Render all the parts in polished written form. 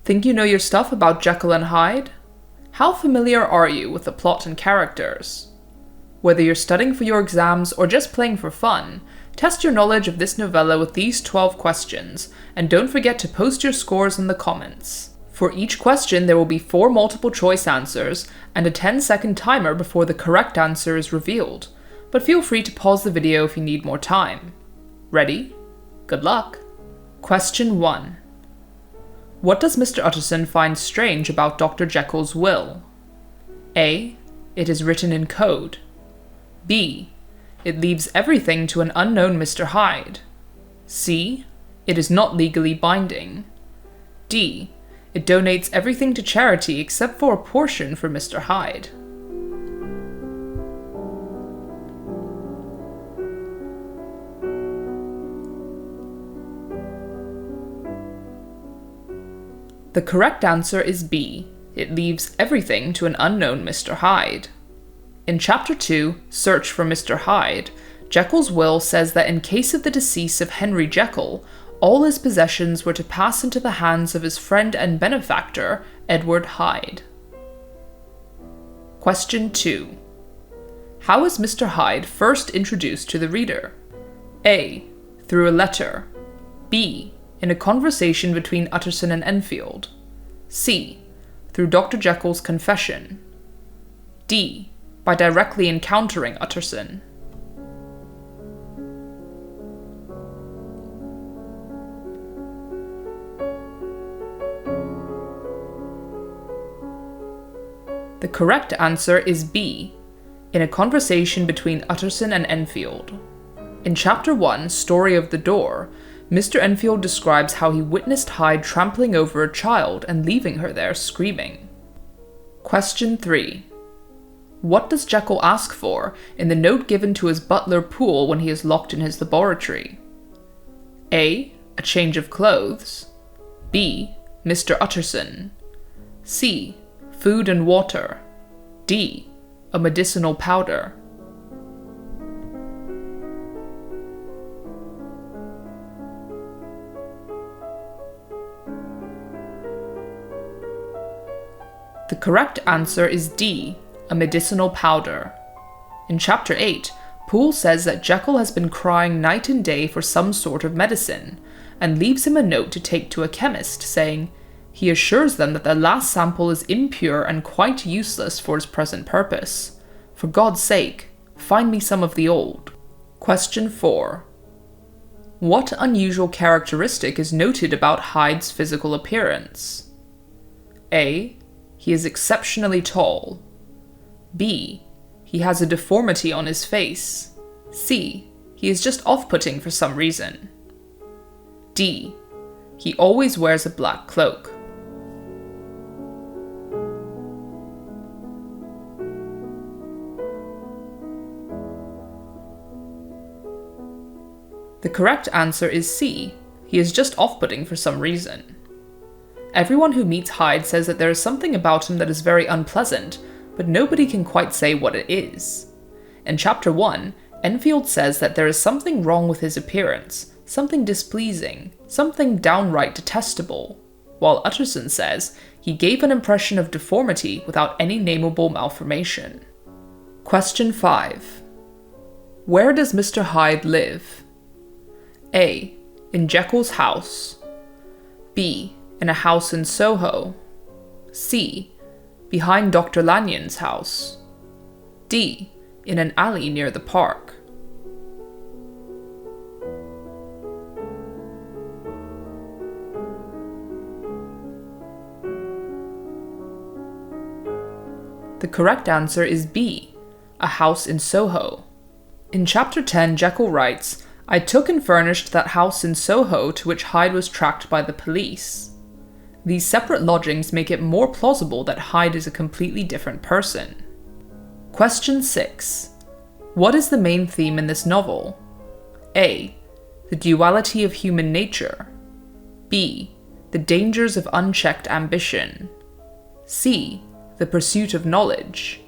Think you know your stuff about Jekyll and Hyde? How familiar are you with the plot and characters? Whether you're studying for your exams or just playing for fun, test your knowledge of this novella with these 12 questions, and don't forget to post your scores in the comments. For each question, there will be 4 multiple choice answers and a 10-second timer before the correct answer is revealed, but feel free to pause the video if you need more time. Ready? Good luck! Question 1. What does Mr. Utterson find strange about Dr. Jekyll's will? A. It is written in code. B. It leaves everything to an unknown Mr. Hyde. C. It is not legally binding. D. It donates everything to charity except for a portion for Mr. Hyde. The correct answer is B. It leaves everything to an unknown Mr. Hyde. In Chapter 2, Search for Mr. Hyde, Jekyll's will says that in case of the decease of Henry Jekyll, all his possessions were to pass into the hands of his friend and benefactor, Edward Hyde. Question 2. How is Mr. Hyde first introduced to the reader? A. Through a letter. B. In a conversation between Utterson and Enfield. C. Through Dr. Jekyll's confession. D. By directly encountering Utterson. The correct answer is B. In a conversation between Utterson and Enfield. In Chapter 1, Story of the Door, Mr. Enfield describes how he witnessed Hyde trampling over a child and leaving her there screaming. Question 3. What does Jekyll ask for in the note given to his butler Poole when he is locked in his laboratory? A. A change of clothes. B. Mr. Utterson. C. Food and water. D. A medicinal powder. The correct answer is D. A medicinal powder. In Chapter 8, Poole says that Jekyll has been crying night and day for some sort of medicine, and leaves him a note to take to a chemist, saying, he assures them that the last sample is impure and quite useless for its present purpose. For God's sake, find me some of the old. Question 4. What unusual characteristic is noted about Hyde's physical appearance? A. He is exceptionally tall. B. He has a deformity on his face. C. He is just off-putting for some reason. D. He always wears a black cloak. The correct answer is C. He is just off-putting for some reason. Everyone who meets Hyde says that there is something about him that is very unpleasant, but nobody can quite say what it is. In Chapter 1, Enfield says that there is something wrong with his appearance, something displeasing, something downright detestable, while Utterson says he gave an impression of deformity without any nameable malformation. Question 5. Where does Mr. Hyde live? A. In Jekyll's house. B. In a house in Soho. C. Behind Dr. Lanyon's house. D. In an alley near the park. The correct answer is B. A house in Soho. In Chapter 10, Jekyll writes, I took and furnished that house in Soho to which Hyde was tracked by the police. These separate lodgings make it more plausible that Hyde is a completely different person. Question 6. What is the main theme in this novel? A. The duality of human nature. B. The dangers of unchecked ambition. C. The pursuit of knowledge.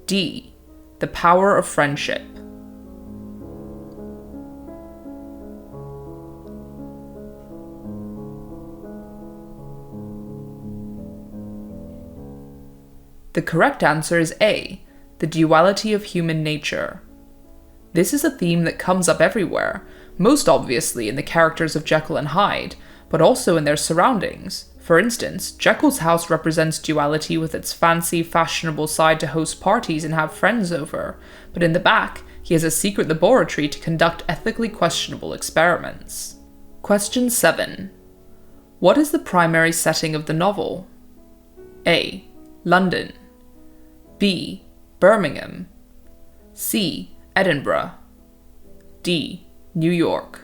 D. The power of friendship. The correct answer is A, the duality of human nature. This is a theme that comes up everywhere, most obviously in the characters of Jekyll and Hyde, but also in their surroundings. For instance, Jekyll's house represents duality with its fancy, fashionable side to host parties and have friends over, but in the back, he has a secret laboratory to conduct ethically questionable experiments. Question 7. What is the primary setting of the novel? A. London. B. Birmingham. C. Edinburgh. D. New York.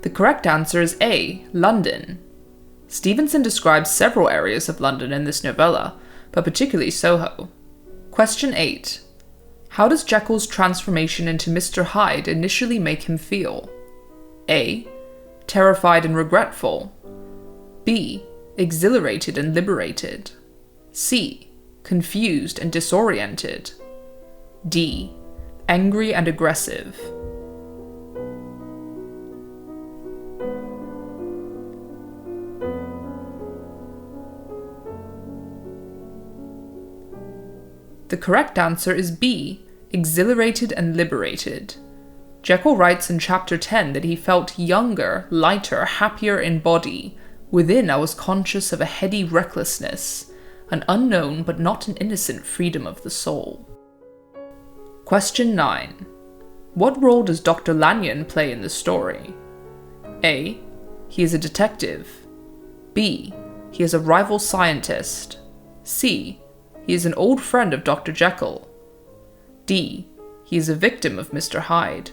The correct answer is A, London. Stevenson describes several areas of London in this novella, but particularly Soho. Question 8. How does Jekyll's transformation into Mr. Hyde initially make him feel? A. Terrified and regretful. B. Exhilarated and liberated. C. Confused and disoriented. D. Angry and aggressive. The correct answer is B, exhilarated and liberated. Jekyll writes in chapter 10 that he felt younger, lighter, happier in body. Within, I was conscious of a heady recklessness, an unknown but not an innocent freedom of the soul. Question 9. What role does Dr. Lanyon play in the story? A. He is a detective. B. He is a rival scientist. C. He is an old friend of Dr. Jekyll. D. He is a victim of Mr. Hyde.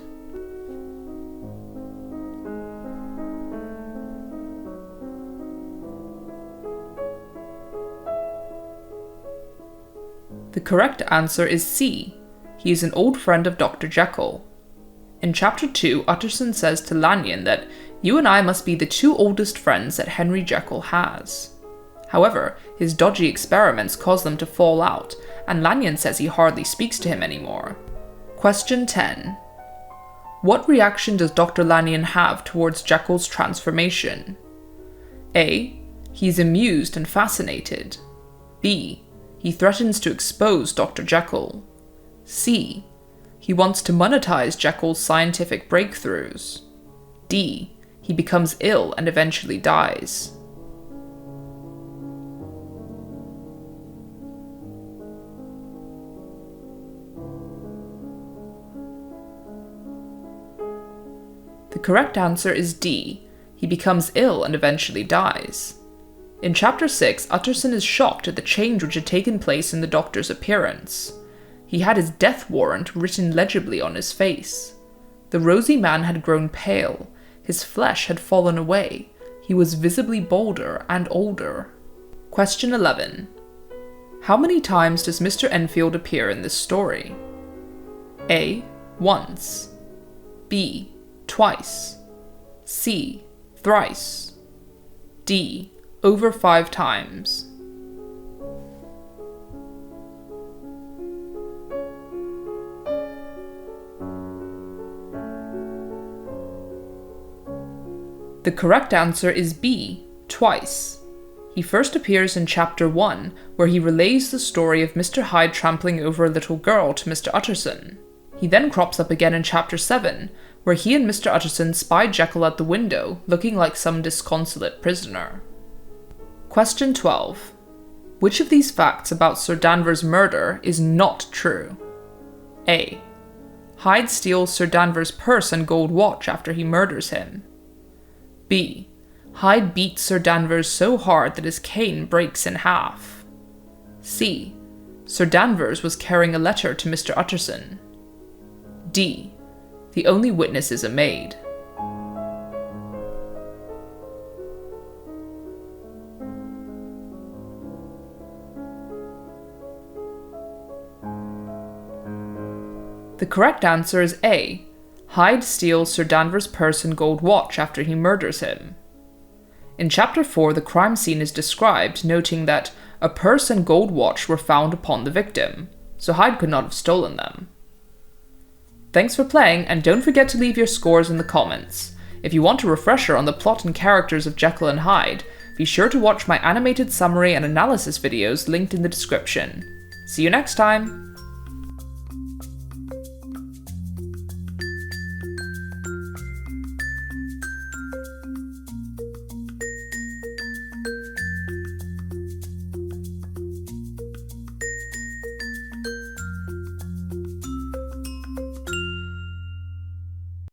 The correct answer is C. He is an old friend of Dr. Jekyll. In chapter 2, Utterson says to Lanyon that you and I must be the two oldest friends that Henry Jekyll has. However, his dodgy experiments cause them to fall out, and Lanyon says he hardly speaks to him anymore. Question 10. What reaction does Dr. Lanyon have towards Jekyll's transformation? A. He is amused and fascinated. B. He threatens to expose Dr. Jekyll. C. He wants to monetize Jekyll's scientific breakthroughs. D. He becomes ill and eventually dies. The correct answer is D. He becomes ill and eventually dies. In chapter 6, Utterson is shocked at the change which had taken place in the doctor's appearance. He had his death warrant written legibly on his face. The rosy man had grown pale, his flesh had fallen away, he was visibly bolder and older. Question 11. How many times does Mr. Enfield appear in this story? A. Once. B. Twice. C. Thrice. D. Over 5 times. The correct answer is B. Twice. He first appears in chapter 1, where he relays the story of Mr. Hyde trampling over a little girl to Mr. Utterson. He then crops up again in chapter 7, where he and Mr. Utterson spy Jekyll at the window, looking like some disconsolate prisoner. Question 12. Which of these facts about Sir Danvers' murder is not true? A. Hyde steals Sir Danvers' purse and gold watch after he murders him. B. Hyde beats Sir Danvers so hard that his cane breaks in half. C. Sir Danvers was carrying a letter to Mr. Utterson. D. The only witnesses are made. The correct answer is A. Hyde steals Sir Danvers' purse and gold watch after he murders him. In chapter 4, the crime scene is described, noting that a purse and gold watch were found upon the victim, so Hyde could not have stolen them. Thanks for playing, and don't forget to leave your scores in the comments. If you want a refresher on the plot and characters of Jekyll and Hyde, be sure to watch my animated summary and analysis videos linked in the description. See you next time!